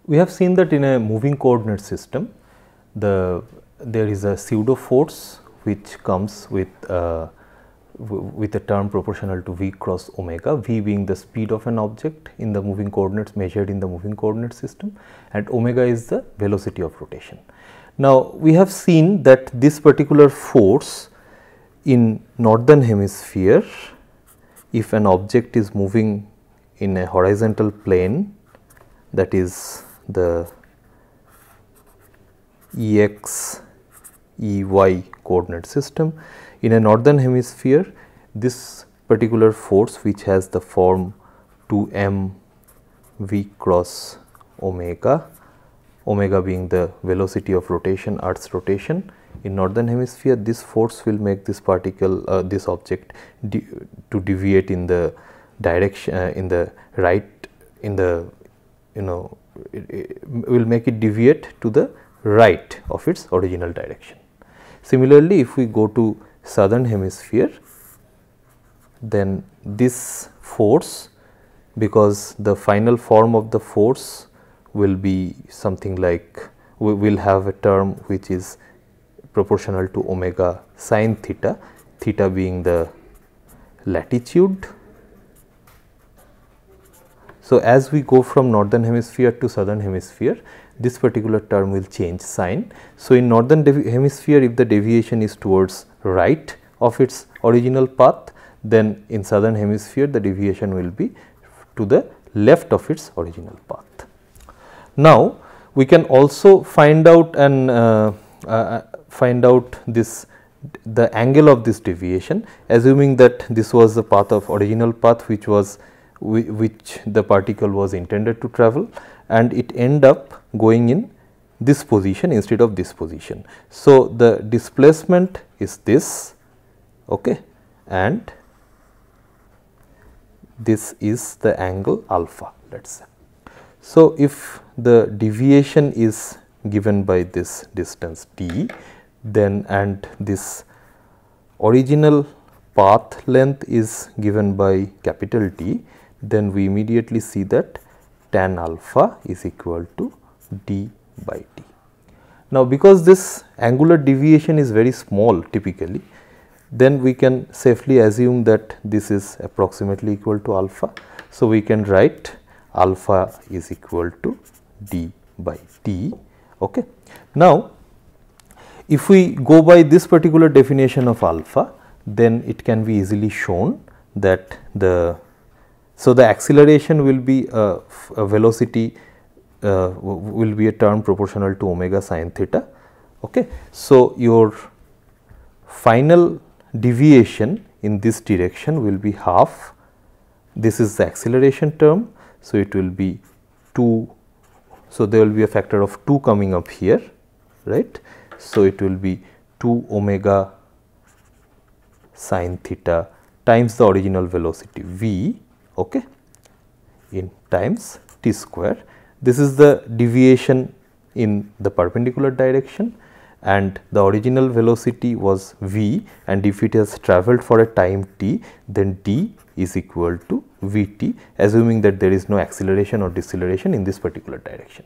We have seen that in a moving coordinate system, there is a pseudo force which comes with a term proportional to v cross omega, v being the speed of an object in the moving coordinates measured in the moving coordinate system, and omega is the velocity of rotation. Now, we have seen that this particular force in northern hemisphere, if an object is moving in a horizontal plane, that is the Ex, Ey coordinate system, in a northern hemisphere, this particular force which has the form 2m v cross omega, omega being the velocity of rotation, Earth's rotation, in northern hemisphere, this force will make this particle, this object to deviate in the direction, in the right, in the, it will make it deviate to the right of its original direction. Similarly, if we go to southern hemisphere, then this force, because the final form of the force will be something like, we will have a term which is proportional to omega sin theta, theta being the latitude. So, as we go from northern hemisphere to southern hemisphere, this particular term will change sign. So, in northern hemisphere, if the deviation is towards right of its original path, then in southern hemisphere the deviation will be to the left of its original path. Now, we can also find out the angle of this deviation, assuming that this was the path of original path which the particle was intended to travel, and it end up going in this position instead of this position. So, the displacement is this, okay, and this is the angle alpha, let us say. So, if the deviation is given by this distance d, then and this original path length is given by capital T, then we immediately see that tan alpha is equal to d by t. Now, because this angular deviation is very small typically, then we can safely assume that this is approximately equal to alpha. So, we can write alpha is equal to d by t. Okay. Now, if we go by this particular definition of alpha, then it can be easily shown that the acceleration will be a velocity, will be a term proportional to omega sin theta. Okay. So, your final deviation in this direction will be half, this is the acceleration term. So, it will be 2, so there will be a factor of 2 coming up here, right. So, it will be 2 omega sin theta times the original velocity v, okay, in times t square. This is the deviation in the perpendicular direction, and the original velocity was v, and if it has travelled for a time t, then d is equal to v t, assuming that there is no acceleration or deceleration in this particular direction.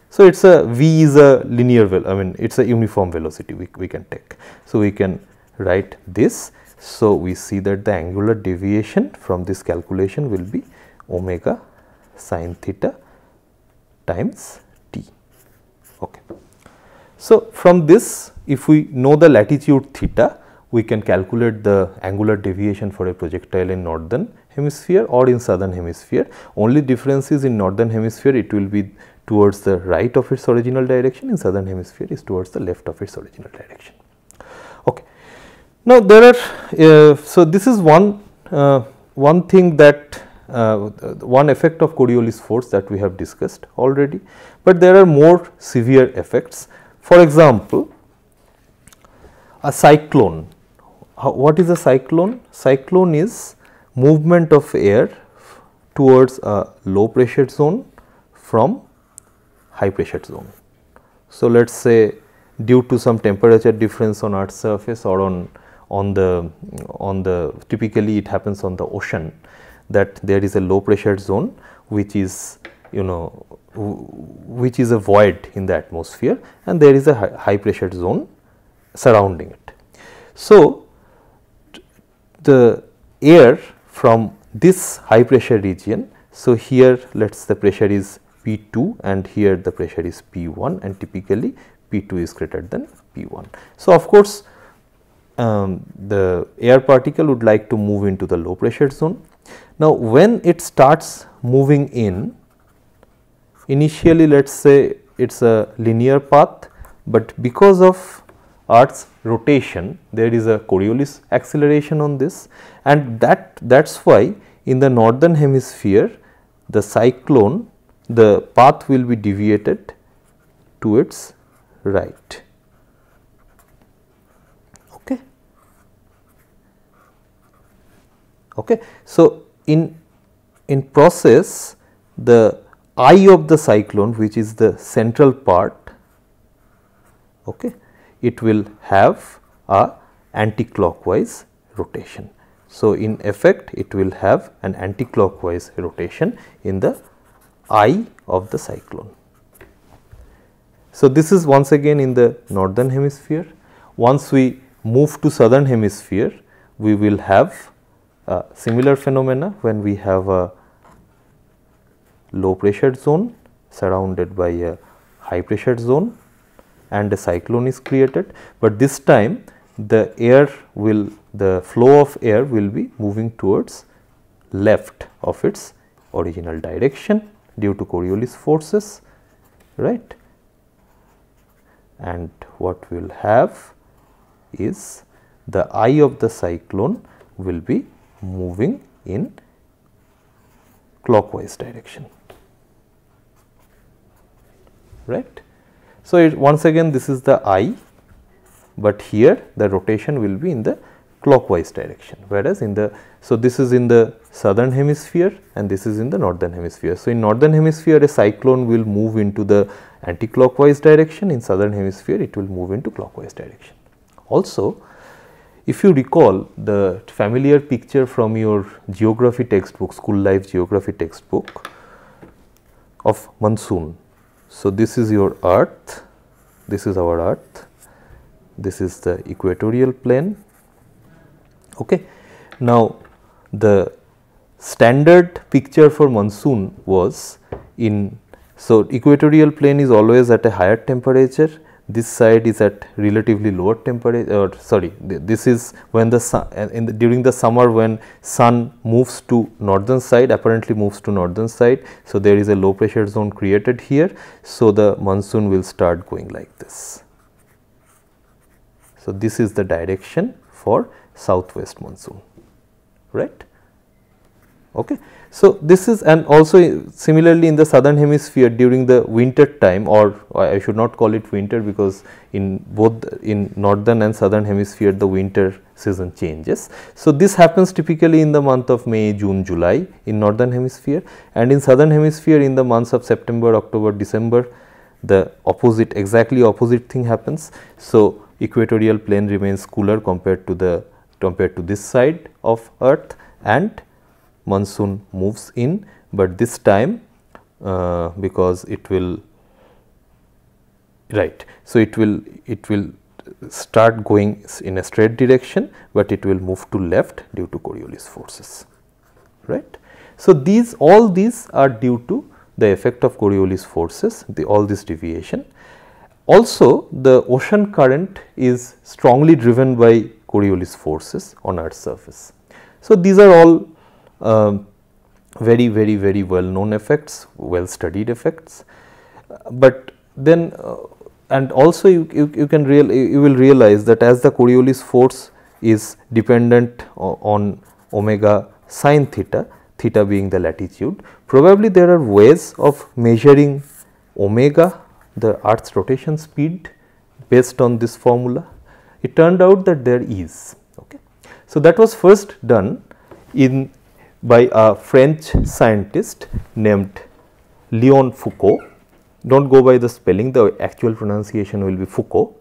So, it is a v is a linear, I mean it is a uniform velocity we can take. So, we can write this. So, we see that the angular deviation from this calculation will be omega sin theta times t. Okay. So, from this, if we know the latitude theta, we can calculate the angular deviation for a projectile in northern hemisphere or in southern hemisphere. Only difference is in northern hemisphere it will be towards the right of its original direction, in southern hemisphere is towards the left of its original direction. Okay. Now, there are so this is one thing that one effect of Coriolis force that we have discussed already, but there are more severe effects. For example, a cyclone. What is a cyclone? Cyclone is movement of air towards a low pressure zone from high pressure zone. So, let us say due to some temperature difference on Earth's surface or on the typically it happens on the ocean, that there is a low pressure zone which is which is a void in the atmosphere, and there is a high pressure zone surrounding it. So, the air from this high pressure region, so here let us the pressure is P2 and here the pressure is P1, and typically P2 is greater than P1. So, of course, the air particle would like to move into the low pressure zone. Now, when it starts moving in, initially let us say it is a linear path, but because of Earth's rotation there is a Coriolis acceleration on this, and that is why in the northern hemisphere the cyclone, the path will be deviated to its right. Okay. So, in process the eye of the cyclone, which is the central part, okay, it will have a anti-clockwise rotation. So, in effect it will have an anti-clockwise rotation in the eye of the cyclone. So, this is once again in the northern hemisphere. Once we move to southern hemisphere, we will have a similar phenomena when we have a low pressure zone surrounded by a high pressure zone and a cyclone is created, but this time the flow of air will be moving towards left of its original direction due to Coriolis forces, right. And what we will have is the eye of the cyclone will be moving in clockwise direction, right. So, once again this is the eye, but here the rotation will be in the clockwise direction, whereas in the, so this is in the southern hemisphere and this is in the northern hemisphere. So, in northern hemisphere a cyclone will move into the anti-clockwise direction, in southern hemisphere it will move into clockwise direction. Also, if you recall the familiar picture from your geography textbook, school life geography textbook of monsoon. So, this is your earth, this is our earth, this is the equatorial plane. Okay. Now, the standard picture for monsoon was in, so equatorial plane is always at a higher temperature, this side is at relatively lower temperature, or sorry, this is when the sun during the summer when sun moves to northern side, apparently moves to northern side. So, there is a low pressure zone created here. So, the monsoon will start going like this. So, this is the direction for southwest monsoon, right. Okay. So, this is, and also similarly in the southern hemisphere during the winter time, or I should not call it winter because in both in northern and southern hemisphere the winter season changes. So, this happens typically in the month of May, June, July in northern hemisphere, and in southern hemisphere in the months of September, October, December the opposite, exactly opposite thing happens. So, equatorial plane remains cooler compared to this side of earth and monsoon moves in, but this time because it will, right. So, it will start going in a straight direction, but it will move to left due to Coriolis forces, right. So, all these are due to the effect of Coriolis forces, all this deviation. Also, the ocean current is strongly driven by Coriolis forces on Earth's surface. So, these are all very well known effects, well studied effects, but then and also you will realize that as the Coriolis force is dependent on omega sin theta, theta being the latitude, probably there are ways of measuring omega, the Earth's rotation speed, based on this formula. It turned out that there is. Okay. So, that was first done by a French scientist named Léon Foucault. Do not go by the spelling, the actual pronunciation will be Foucault,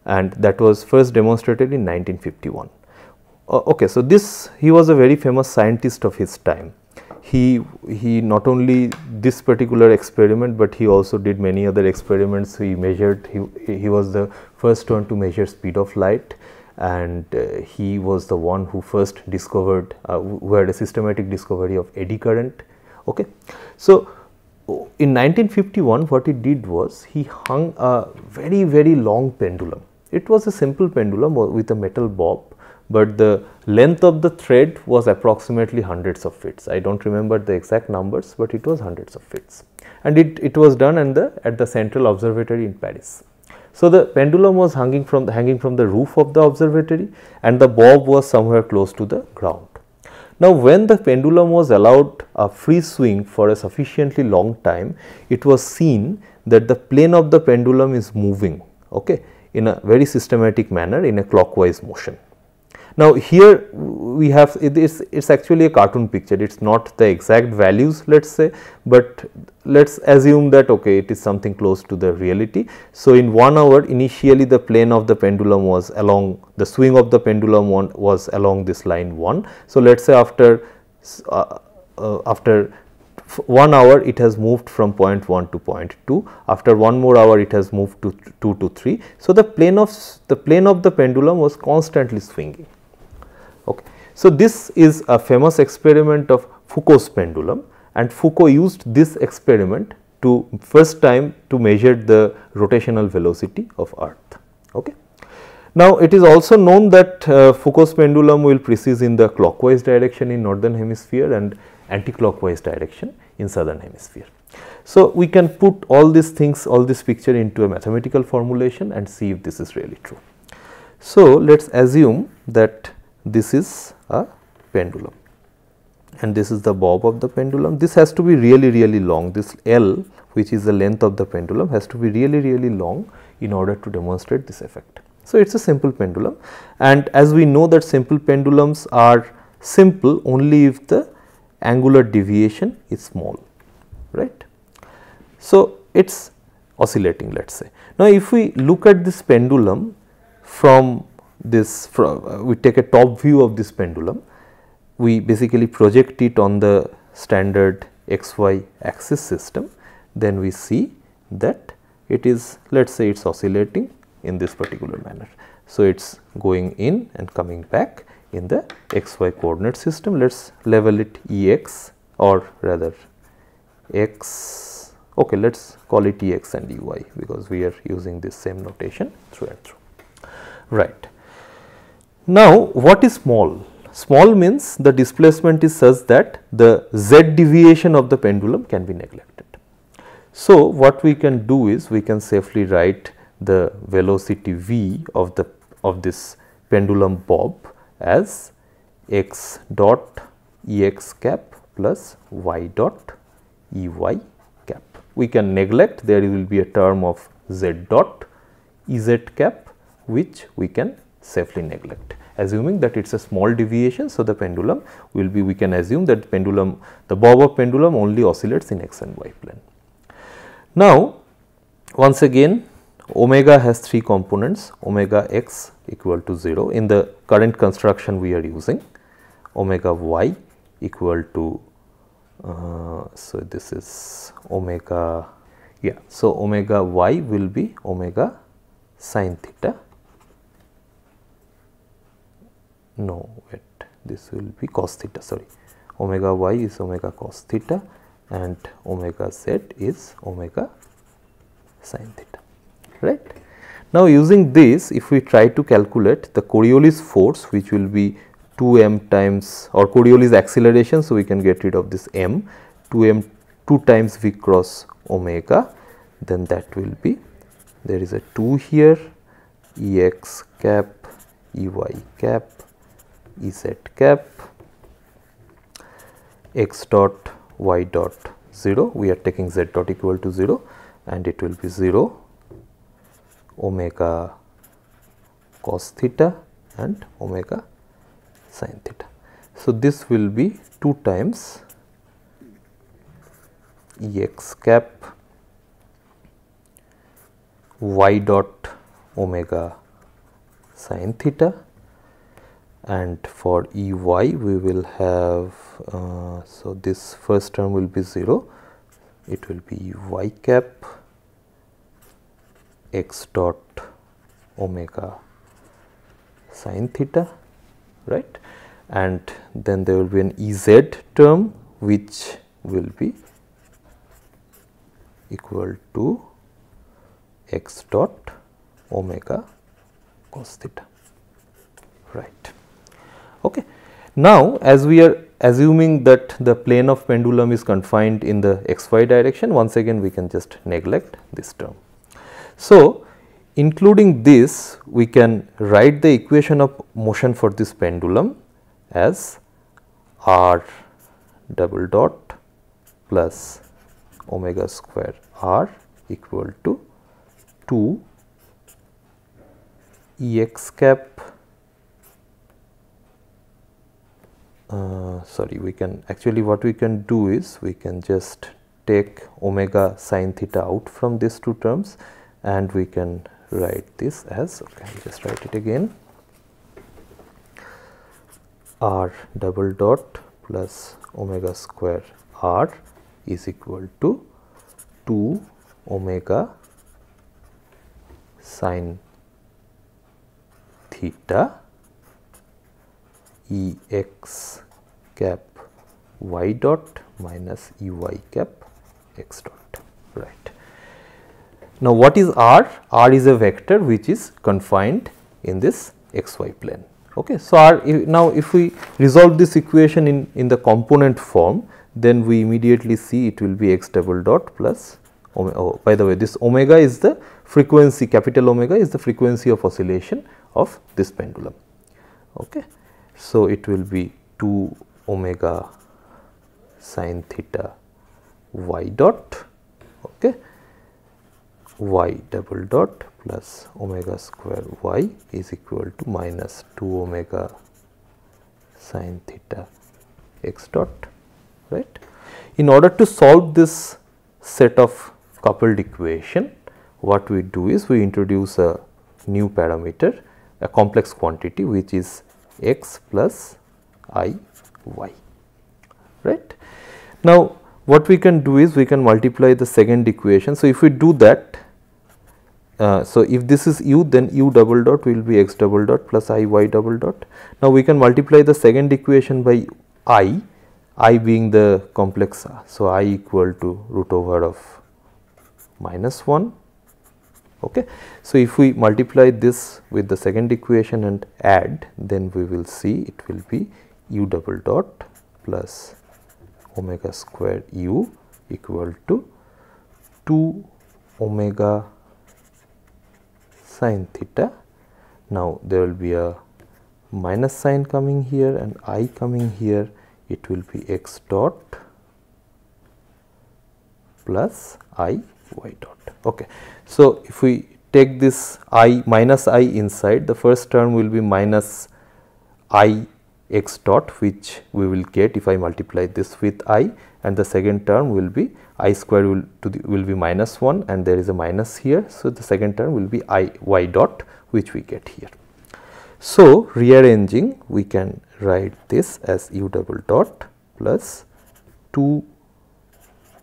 and that was first demonstrated in 1951. Okay, so he was a very famous scientist of his time. he not only this particular experiment, but he also did many other experiments. He measured, he was the first one to measure speed of light, and he was the one who first discovered, who had a systematic discovery of eddy current. Okay. So, in 1951 what he did was he hung a very long pendulum. It was a simple pendulum with a metal bob, but the length of the thread was approximately hundreds of feet. I do not remember the exact numbers, but it was hundreds of feet, and it was done at the Central Observatory in Paris. So, the pendulum was hanging from the roof of the observatory, and the bob was somewhere close to the ground. Now, when the pendulum was allowed a free swing for a sufficiently long time, it was seen that the plane of the pendulum is moving, okay, in a very systematic manner in a clockwise motion. Now, here we have it's actually a cartoon picture, it is not the exact values, let us say, but let us assume that okay, it is something close to the reality. So, in 1 hour initially the plane of the pendulum was along, the swing of the pendulum was along this line 1. So, let us say after 1 hour it has moved from point 1 to point 2, after 1 more hour it has moved to 2 to 3. So, the plane of the pendulum was constantly swinging. Okay. So, this is a famous experiment of Foucault's pendulum, and Foucault used this experiment to first time to measure the rotational velocity of earth. Okay. Now, it is also known that Foucault's pendulum will precede in the clockwise direction in northern hemisphere and anti-clockwise direction in southern hemisphere. So, we can put all these things, all this picture into a mathematical formulation and see if this is really true. So, let us assume that this is a pendulum and this is the bob of the pendulum. This has to be really long. This L, which is the length of the pendulum, has to be really long in order to demonstrate this effect. So, it is a simple pendulum, and as we know that simple pendulums are simple only if the angular deviation is small, right. So, it is oscillating, let us say. Now, if we look at this pendulum from this, we take a top view of this pendulum, we basically project it on the standard xy axis system, then we see that it is, let us say it is oscillating in this particular manner. So, it is going in and coming back in the xy coordinate system. Let us level it Ex, or rather x, okay, let us call it Ex and Ey, because we are using this same notation through and through, right. Now, what is small? Small means the displacement is such that the z deviation of the pendulum can be neglected. So, what we can do is we can safely write the velocity v of this pendulum bob as x dot Ex cap plus y dot Ey cap. We can neglect, there will be a term of z dot Ez cap, which we can safely neglect, assuming that it is a small deviation. So, the pendulum will be, we can assume that the bob of pendulum only oscillates in x and y plane. Now, once again omega has 3 components, omega x equal to 0 in the current construction we are using, omega y equal to, so this is omega, yeah. So, omega y will be omega sin theta. No, wait, this will be cos theta, sorry, omega y is omega cos theta and omega z is omega sin theta, right. Now, using this, if we try to calculate the Coriolis force, which will be 2m times, or Coriolis acceleration, so we can get rid of this m, 2 times v cross omega, then that will be, there is a 2 here, Ex cap, Ey cap, Ez cap, x dot y dot 0, we are taking z dot equal to 0, and it will be 0 omega cos theta and omega sin theta. So, this will be 2 times Ex cap y dot omega sin theta and for Ey we will have so this first term will be 0, it will be y cap x dot omega sin theta, right, and then there will be an Ez term which will be equal to x dot omega cos theta, right. Okay. Now, as we are assuming that the plane of pendulum is confined in the xy direction, once again we can just neglect this term. So, including this, we can write the equation of motion for this pendulum as r double dot plus omega square r equal to 2 Ex cap, sorry, we can actually what we can do is we can just take omega sin theta out from these two terms and we can write this as, okay, I'll just write it again, r double dot plus omega square r is equal to 2 omega sin theta Ex cap y dot minus Ey cap x dot, right. Now, what is r? R is a vector which is confined in this xy plane. Okay. So, now if we resolve this equation in the component form, then we immediately see it will be x double dot plus omega. Oh, by the way, this omega is the frequency, capital omega is the frequency of oscillation of this pendulum. Okay. So, it will be 2 omega sin theta y dot, okay, y double dot plus omega square y is equal to minus 2 omega sin theta x dot, right. In order to solve this set of coupled equation, what we do is we introduce a new parameter, a complex quantity which is x plus I y, right. Now, what we can do is we can multiply the second equation. So, if we do that, so if this is u, then u double dot will be x double dot plus I y double dot. Now, we can multiply the second equation by I being the complex, so I equal to root over of minus 1. Okay. So, if we multiply this with the second equation and add, then we will see it will be u double dot plus omega square u equal to 2 omega sin theta. Now, there will be a minus sign coming here and I coming here, it will be x dot plus I y dot. Okay. So, if we take this I minus I inside, the first term will be minus I x dot, which we will get if I multiply this with I, and the second term will be I square will be minus 1 and there is a minus here. So, the second term will be I y dot, which we get here. So, rearranging, we can write this as u double dot plus 2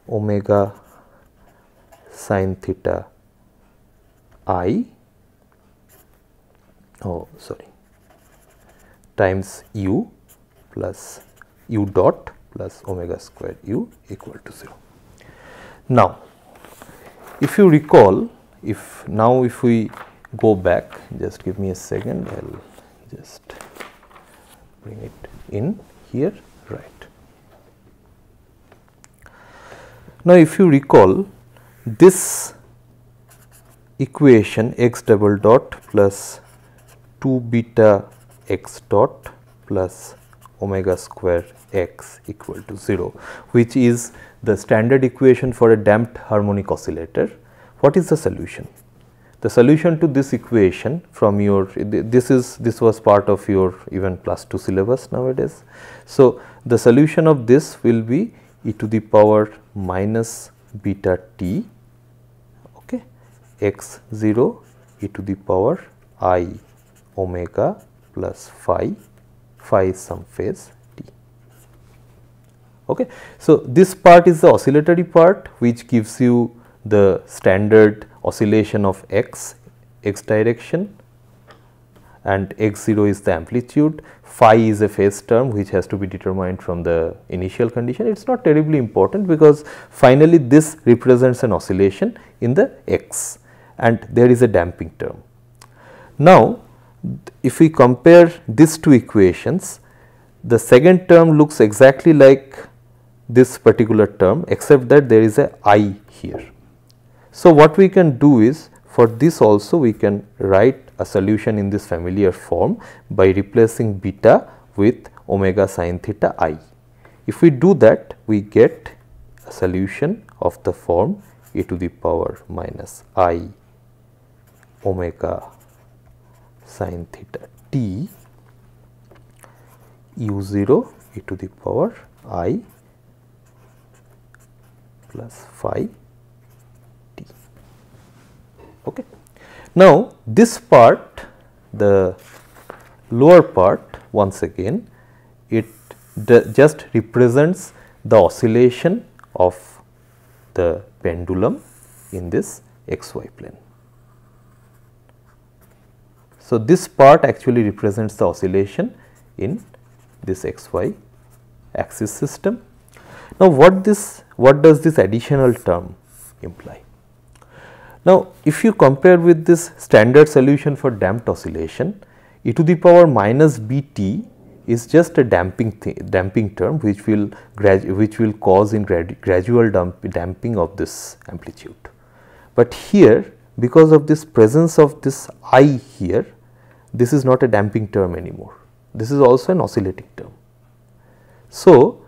omega sin theta I, times u plus u dot plus omega square u equal to 0. Now, if you recall, if we go back, just give me a second, I will just bring it in here, right. Now, if you recall, this equation x double dot plus 2 beta x dot plus omega square x equal to 0, which is the standard equation for a damped harmonic oscillator. What is the solution? The solution to this equation from your, this was part of your even +2 syllabus nowadays. So, the solution of this will be e to the power minus beta t, okay, x 0 e to the power I omega plus phi phi is some phase t. Okay. So, this part is the oscillatory part which gives you the standard oscillation of x direction, and x0 is the amplitude, phi is a phase term which has to be determined from the initial condition. It is not terribly important because finally this represents an oscillation in the x, and there is a damping term. Now, if we compare these two equations, the second term looks exactly like this particular term, except that there is a I here. So, what we can do is, for this also we can write a solution in this familiar form by replacing beta with omega sin theta I. If we do that, we get a solution of the form e to the power minus I omega sin theta t u0 e to the power I plus phi t. Okay. Now, this part, the lower part, once again it just represents the oscillation of the pendulum in this xy plane. So, this part actually represents the oscillation in this xy axis system. Now, what does this additional term imply? Now, if you compare with this standard solution for damped oscillation, e to the power minus bt is just a damping term which will cause in gradual damping of this amplitude. But here, because of this presence of this I here, this is not a damping term anymore. This is also an oscillating term. So,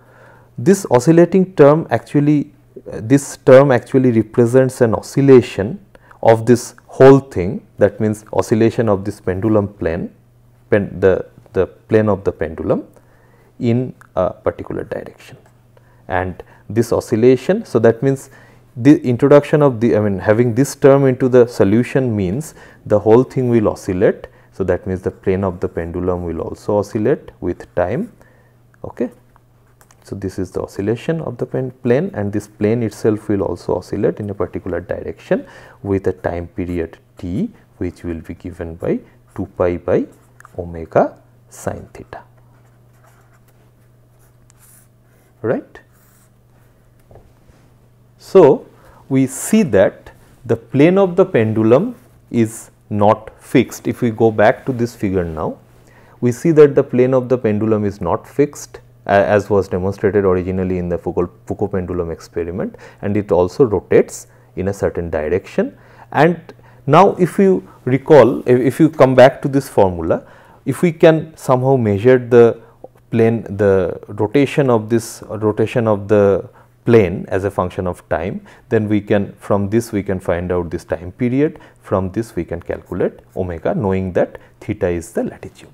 this oscillating term actually represents an oscillation of this whole thing, that means oscillation of this pendulum plane, the plane of the pendulum in a particular direction. And this oscillation, so that means the introduction of the, having this term into the solution means the whole thing will oscillate. So, that means the plane of the pendulum will also oscillate with time. Okay. So, this is the oscillation of the plane, and this plane itself will also oscillate in a particular direction with a time period t, which will be given by 2 pi by omega sin theta, right. So, we see that the plane of the pendulum is not fixed. If we go back to this figure now, we see that the plane of the pendulum is not fixed, as was demonstrated originally in the Foucault pendulum experiment, and it also rotates in a certain direction. And now, if you recall, if you come back to this formula, if we can somehow measure the plane, the rotation of the plane as a function of time, then we can, from this we can find out this time period, from this we can calculate omega, knowing that theta is the latitude.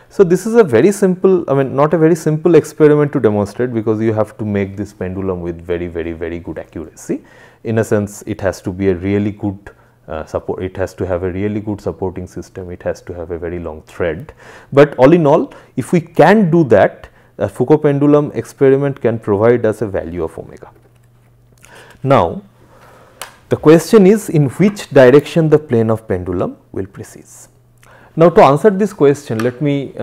So, this is a very simple, not a very simple experiment to demonstrate, because you have to make this pendulum with very good accuracy. In a sense, it has to be a really good support, it has to have a really good supporting system, it has to have a very long thread. But all in all, if we can do that, a Foucault pendulum experiment can provide us a value of omega. Now, the question is, in which direction the plane of pendulum will precede. Now, to answer this question, let me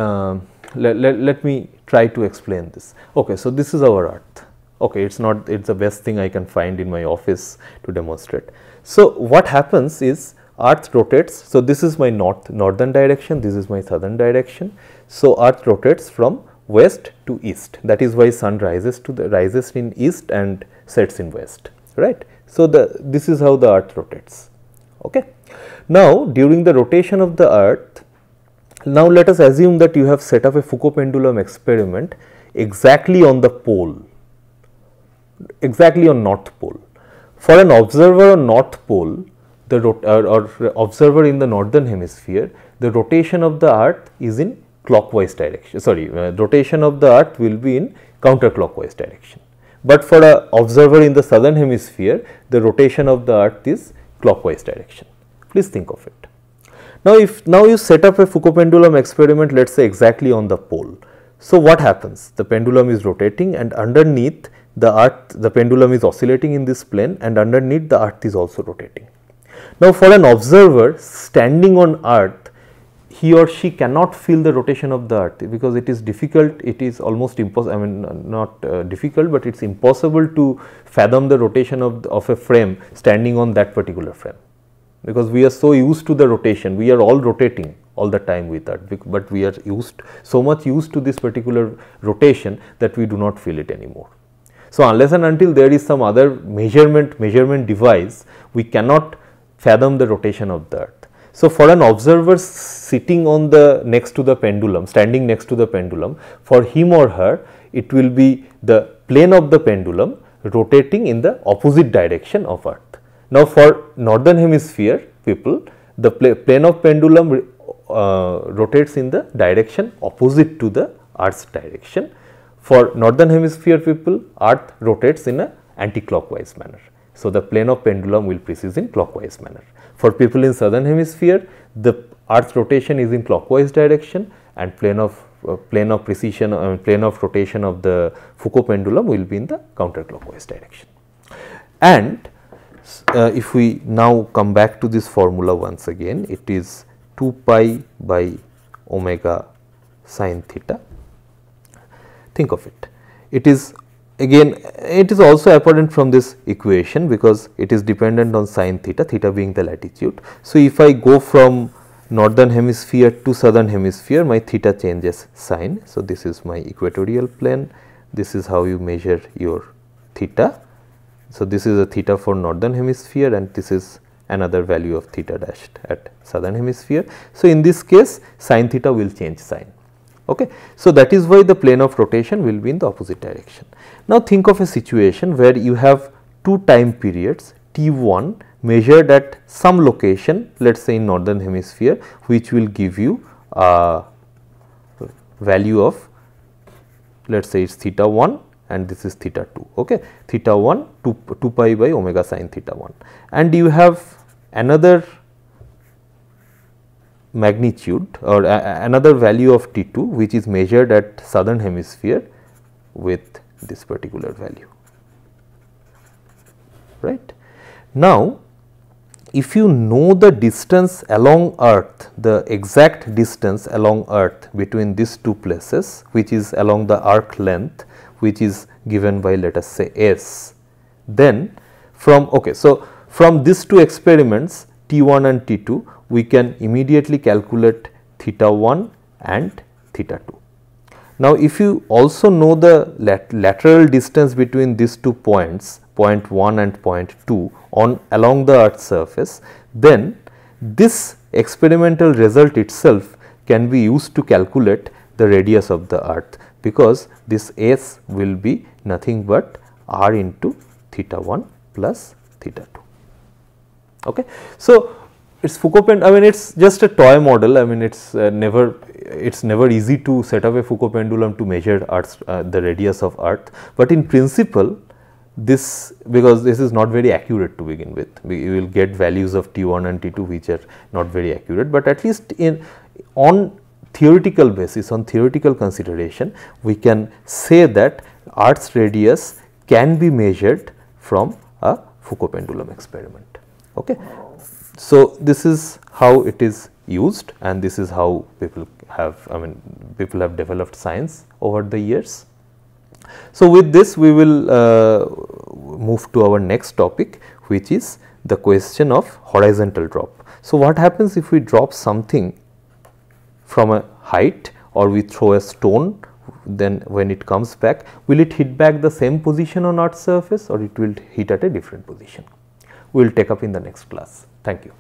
try to explain this. Okay, so this is our earth. Okay, it's the best thing I can find in my office to demonstrate. So, what happens is earth rotates. So, this is my northern direction, this is my southern direction. So, earth rotates from west to east, that is why sun rises in east and sets in west, right. So, this is how the earth rotates. Okay. Now, during the rotation of the earth, now let us assume that you have set up a Foucault pendulum experiment exactly on the pole, exactly on north pole. For an observer on north pole, or observer in the northern hemisphere, the rotation of the earth is in clockwise direction, rotation of the earth will be in counterclockwise direction. But for an observer in the southern hemisphere, the rotation of the earth is clockwise direction. Please think of it. Now you set up a Foucault pendulum experiment, let us say exactly on the pole. So, what happens? The pendulum is rotating and underneath the earth, the pendulum is oscillating in this plane, and underneath the earth is also rotating. Now, for an observer standing on earth, he or she cannot feel the rotation of the earth, because it is difficult, it is almost impossible, I mean not difficult, but it is impossible to fathom the rotation of a frame standing on that particular frame, because we are so used to the rotation, we are all rotating all the time with earth, but we are so much used to this particular rotation that we do not feel it anymore. So, unless and until there is some other measurement device, we cannot fathom the rotation of the earth. So, for an observer sitting on the next to the pendulum, standing next to the pendulum, for him or her, it will be the plane of the pendulum rotating in the opposite direction of earth. Now, for northern hemisphere people, the plane of pendulum rotates in the direction opposite to the earth's direction. For northern hemisphere people, earth rotates in a anti-clockwise manner. So, the plane of pendulum will precede in clockwise manner. For people in southern hemisphere, the earth's rotation is in clockwise direction, and plane of rotation of the Foucault pendulum will be in the counterclockwise direction. And if we now come back to this formula once again, it is 2 pi by omega sin theta. Think of it. It is again, it is also apparent from this equation, because it is dependent on sin theta, theta being the latitude. So, if I go from northern hemisphere to southern hemisphere, my theta changes sign. So, this is my equatorial plane, this is how you measure your theta. So, this is a theta for northern hemisphere, and this is another value of theta dashed at southern hemisphere. So, in this case sin theta will change sign. Okay. So, that is why the plane of rotation will be in the opposite direction. Now, think of a situation where you have two time periods T1 measured at some location, let us say in northern hemisphere, which will give you a value of, let us say it is theta 1 and this is theta 2, okay, theta 1 2 pi by omega sin theta 1, and you have another magnitude or another value of T2 which is measured at southern hemisphere with this particular value, right. Now, if you know the distance along earth, the exact distance along earth between these two places, which is along the arc length, which is given by, let us say, S, then from, okay, so from these two experiments T1 and T2, we can immediately calculate theta 1 and theta 2. Now, if you also know the lateral distance between these 2 points, point 1 and point 2 on along the earth's surface, then this experimental result itself can be used to calculate the radius of the earth, because this S will be nothing but r into theta 1 plus theta 2. Okay. So, it is Foucault pendulum, I mean it is just a toy model, I mean it is never easy to set up a Foucault pendulum to measure earth's the radius of earth, but in principle this, because this is not very accurate to begin with, you will get values of T1 and T2 which are not very accurate, but at least on theoretical basis, on theoretical consideration, we can say that earth's radius can be measured from a Foucault pendulum experiment. Okay. So, this is how it is used, and this is how people have, I mean people have developed science over the years. So, with this we will move to our next topic, which is the question of horizontal drop. So, what happens if we drop something from a height, or we throw a stone, then when it comes back, will it hit back the same position on earth's surface, or it will hit at a different position? We will take up in the next class. Thank you.